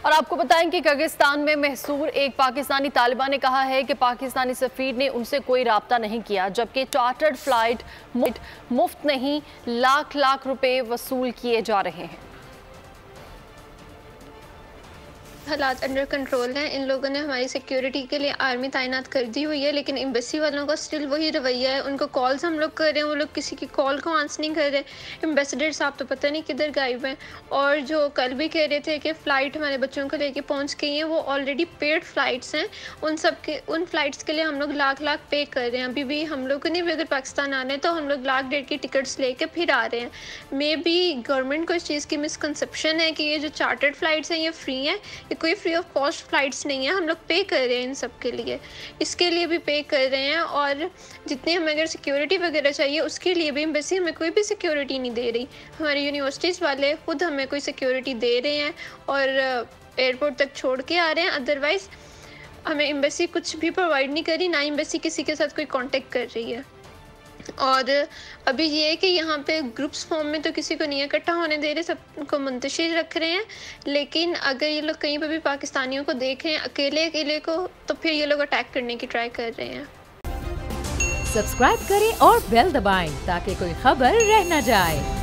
और आपको बताएं कि किर्गिस्तान में महसूर एक पाकिस्तानी तालिबा ने कहा है कि पाकिस्तानी सफीर ने उनसे कोई राब्ता नहीं किया, जबकि चार्टर्ड फ्लाइट मुफ्त नहीं लाख लाख रुपए वसूल किए जा रहे हैं। हालात अंडर कंट्रोल हैं। इन लोगों ने हमारी सिक्योरिटी के लिए आर्मी तैनात कर दी हुई है, लेकिन एम्बेसी वालों का स्टिल वही रवैया है। उनको कॉल्स हम लोग कर रहे हैं, वो लोग किसी की कॉल को आंसर नहीं कर रहे। एम्बेसडर साहब तो पता नहीं किधर गायब हैं। और जो कल भी कह रहे थे कि फ़्लाइट हमारे बच्चों को लेके पहुंच गई हैं, वो ऑलरेडी पेड फ़्लाइट्स हैं। उन फ़्लाइट्स के लिए हम लोग लाख लाख पे कर रहे हैं। अभी भी हम लोग को नहीं भी अगर पाकिस्तान आना है तो हम लोग लाख डेढ़ की टिकट्स लेके फिर आ रहे हैं। मे बी गवर्नमेंट को इस चीज़ की मिसकंसेप्शन है कि ये जो चार्टर्ड फ़्लाइट्स हैं ये फ्री हैं, कोई फ्री ऑफ कॉस्ट फ्लाइट्स नहीं है। हम लोग पे कर रहे हैं इन सब के लिए, इसके लिए भी पे कर रहे हैं। और जितनी हमें अगर सिक्योरिटी वगैरह चाहिए उसके लिए भी एम्बेसी हमें कोई भी सिक्योरिटी नहीं दे रही। हमारी यूनिवर्सिटीज़ वाले खुद हमें कोई सिक्योरिटी दे रहे हैं और एयरपोर्ट तक छोड़ के आ रहे हैं। अदरवाइज़ हमें एम्बेसी कुछ भी प्रोवाइड नहीं कर रही, ना एम्बेसी किसी के साथ कोई कॉन्टेक्ट कर रही है। और अभी ये है कि यहाँ पे ग्रुप्स फॉर्म में तो किसी को नहीं इकट्ठा होने दे रहे, सबको मुंतशिर रख रहे हैं। लेकिन अगर ये लोग कहीं पे भी पाकिस्तानियों को देखें अकेले अकेले को, तो फिर ये लोग अटैक करने की ट्राई कर रहे हैं। सब्सक्राइब करें और बेल दबाएं ताकि कोई खबर रह न जाए।